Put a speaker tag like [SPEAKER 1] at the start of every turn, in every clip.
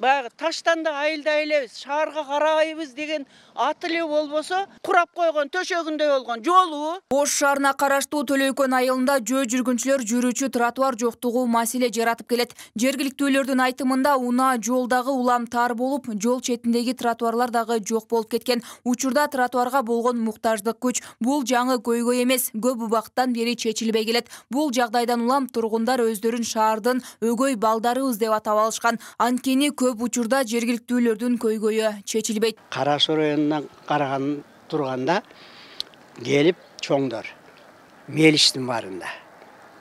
[SPEAKER 1] Баягы таштан да айылдай элебиз, шаарга карабайбыз деген ат эле болбосо, курап койгон төшөгүндөй болгон жолу.
[SPEAKER 2] Ош шаарына караштуу Төлөйкөн айылында жөө жүргүнчүлөр жүрүүчү тротуар жоктугу маселе жаратып келет. Жергиликтүүлөрдүн айтымында унаа жолдагы улам тар болуп, жол четиндеги тротуарлар дагы жок болуп кеткен. Учурда тротуарга болгон муктаждык күч. Бул жаңы көйгөй эмес, көп убакыттан бери чечилбей келет. Бул жагдайдан улам тургундар өздөрүн шаардын өгөй балдарыбыз деп атап алышкан. Анткени көп учурда жергиликтүүлөрдүн көйгөйү чечилбейт.
[SPEAKER 3] Кара Суу районунан караган турганда келип чоңдор мелистин барында.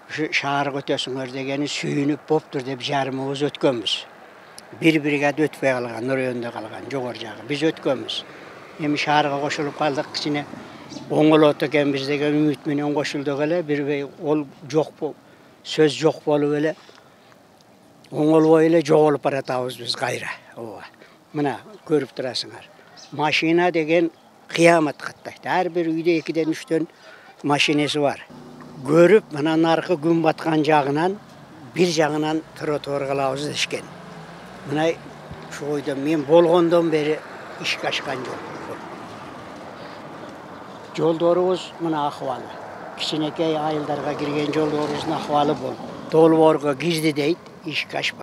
[SPEAKER 3] Ушу шаарга өтөсүңөр дегени сүйүнүп боптур деп жарымыбыз өткөнбүз. Bir бригада өтпөй калган, райондо калган, жогору жагы. Биз өткөнбүз. Эми шаарга кошулуп калдык, кичине оңолот экенбиз деген үмүт менен кошулдук эле. Бир ол жок сөз жок болуп эле оңолбой эле жоголуп баратабыз биз кайра. Ооба. Мына көрүп турасыңар. Машина деген кыямат каттайт. Ар бир үйдө 2-ден 3-төн машинеси бар. Көрүп, мына наркы күн баткан жагынан, бир жагынан тротуар кылабыз дешкен. Мына ушу ойдо мен болгондон бери ишке ашкан жок. Жолдорубуз мына акыбалы. Кичинекей айылдарга кирген жолдорубуздун акыбалы бул. Долбоорго кирди дейт.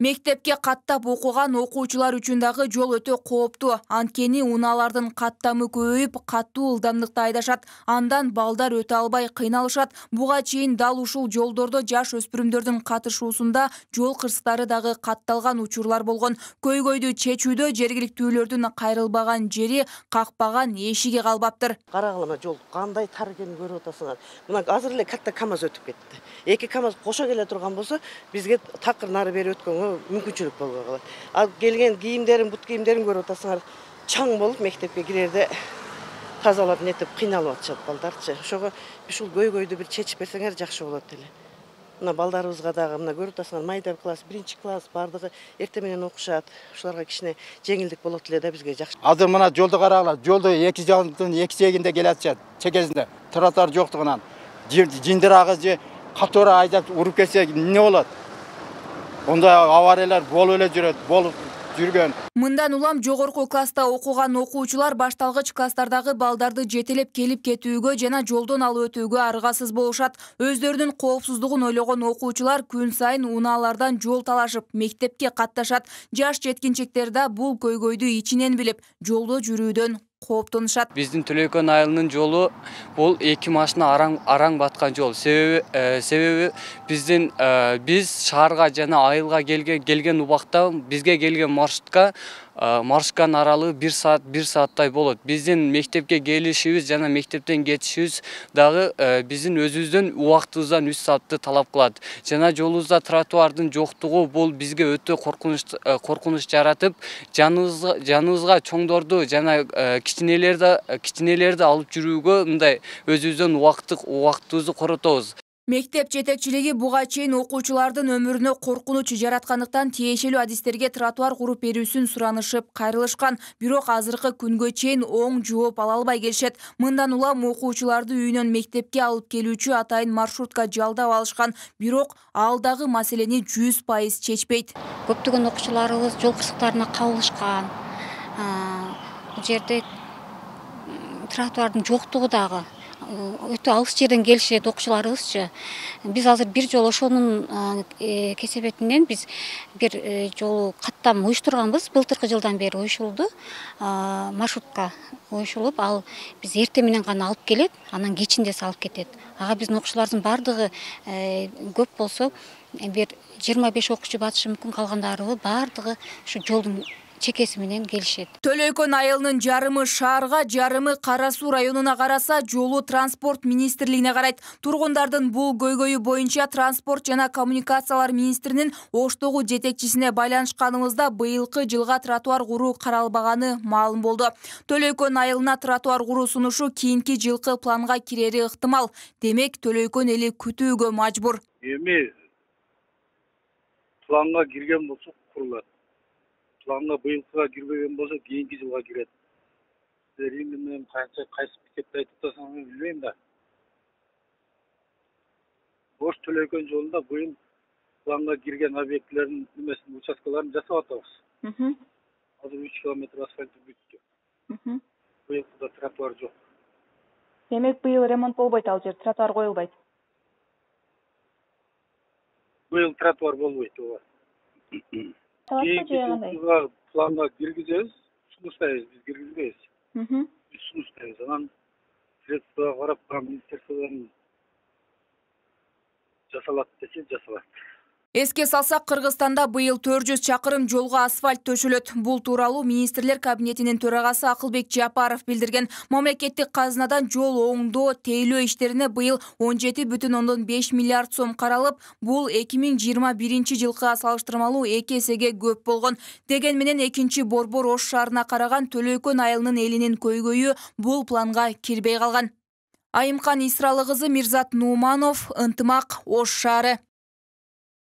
[SPEAKER 2] Мектепке каттап окуган окуучулар үчүн дагы жол өтө кооптуу. Анткени унаалардын каттамы көбөйүп, катуу ылдамдыкта айдашат. Андан балдар өтө албай кыйналышат. Буга чейин дал ушул жолдордо жаш өспүрүмдөрдүн катышуусунда жол кырсыктары дагы катталган учурлар болгон. Көйгөйдү чечүүдө жергиликтүүлөрдүн кайрылбаган жери, какпаган эшиги калбаптыр.
[SPEAKER 1] Карагыла, жол кандай тар экенин көрүп атасыңар. Мына азыр эле катта КАМАЗ өтүп кетти. Эки КАМАЗ кошо келе турган болсо, бизге такыр бери өткөнгө мүмкүнчүлүк болбой калат. Ал келген кийимдерин, бут кийимдерин көрүп атасыңар, чаң болуп мектепке кирерде тазалап нетип кыйналып атышат балдарчы. Ошого ушул көйгөйдү бир чечип берсеңер жакшы болот эле. Мына балдарыбызга дагы мына көрүп атасыңар, майда класс, 1-класс бардыгы эртең менен окушат. Ушуларга кичине жеңилдик болот эле да бизге жакшы.
[SPEAKER 4] Азыр мына жолду карагыла, жолду эки жагынан эки жегинде келатышат, чекесинде. Тротуар жоктугунан жиндирагы же катора айдап уруп кетсе эмне болот? Онда авариялар болуп эле жүрөт, болуп жүргөн.
[SPEAKER 2] Мындан улам жогорку класста окуган окуучулар башталгыч класстардагы балдарды жетелеп келип кетүүгө жана жолдон алып өтүүгө аргасыз болушат. Өздөрүнүн коопсуздугун ойлогон окуучулар күн сайын унаалардан жол талашып, мектепке катташат. Жаш жеткинчектер да бул көйгөйдү ичинен билип, жолдо жүрүүдөн кооптонушат.
[SPEAKER 5] Биздин Төлөйкөн айылынын жолу бул эки машина араң баткан жол. Себеби биз шаарга жана айылга келген убакта бизге келген маршрутканын аралыгы 1 сааттай болот. Биздин мектепке келишибиз жана мектептен кетишибиз дагы биздин өзүбүздүн убактыбыздан 3 саатты талап кылат. Жана жолубузда тротуардын жоктугу бул бизге өтө коркунуч жаратып, жаныбызга чоңдорду жана кичинелерди алып жүрүүгө мындай өзүбүздүн убактыбызды коротобуз.
[SPEAKER 2] Мектеп жетекчилиги буга чейин окуучулардын өмүрүнө коркунуч жараткандыктан тиешелүү адистерге тротуар куруп берүүсүн суранышып кайрылышкан. Бирок азыркы күнгө чейин оң жооп ала албай келишет. Мындан улам окуучуларды үйүнөн мектепке алып келүүчү атайын маршрутка жалдап алышкан. Бирок ал дагы маселени 100% чечпейт.
[SPEAKER 6] Көптөгөн окуучуларыбыз жол кырсыктарына кабылышкан. Бул жерде тротуардын жоктугу дагы өтө алыс жерден келишет окуучуларыбызчы. Биз азыр бир жол ошонун кесепетинен биз бир жолу каттам уюштурганбыз. Былтыркы жылдан бери уюшулду. Маршрутка уюшулуп, ал биз эртең менен гана алып келет, анан кечинде салып кетет. Ага биздин окуучулардын бардыгы көп болсо, бир 25 окуучу батышы мүмкүн, калгандарыбы бардыгы ушу жолдун чекеси менен келишет.
[SPEAKER 2] Төлөйкөн айылынын жарымы шаарга, жарымы Кара Суу районуна караса, жолу транспорт министрлигине карайт. Тургундардын бул көйгөйү боюнча транспорт жана коммуникациялар министринин Оштогу жетекчисине байланышканыбызда быйылкы жылга тротуар куруу каралбаганы маалым болду. Төлөйкөн айылына тротуар куруу сунушу кийинки жылкы планга кирери ыктымал. Демек, Төлөйкөн эли күтүүгө мажбур.
[SPEAKER 7] Эми планга кирген болсо курулат. Планга быйылкыга кирбеген болсо кийинки жылга кирет. Эми мен кайсы пикетти айтып атасыңар билбейм да. Ош Төлөйкөн жолунда быйыл планга кирген объектлердин участкаларын жасап атабыз. Азыр 3 километр асфальты бүттү. Быйыл тротуар жок.
[SPEAKER 8] Демек быйыл ремонт болбойт, ал жер тротуар коюлбайт.
[SPEAKER 7] Быйыл тротуар болбойт, ооба. Кийинки планга киргизебиз, сунуштайбыз, биз киргизбейбиз. Биз сунуштайбыз. Анан средствага карап, министерстводон жасалат десе жасалат.
[SPEAKER 2] Эске салсак, Кыргызстанда быйыл 400 чакырым жолго асфальт төшөлөт. Бул тууралуу министрлер кабинетинин төрагасы Акылбек Жапаров билдирген. Мамлекеттик казынадан жол оңдоо, тейлөө иштерине быйыл 17,5 миллиард сом каралып, бул 2021 жылкыга салыштырмалуу 2 эсеге көп болгон. Деген менен 2-Борбор Ош шаарына караган Төлөйкөн айылынын элинин көйгөйү бул планга кирбей калган. Айымкан Исралы кызы, Мирзат Нуманов, Ынтымак, Ош шаары.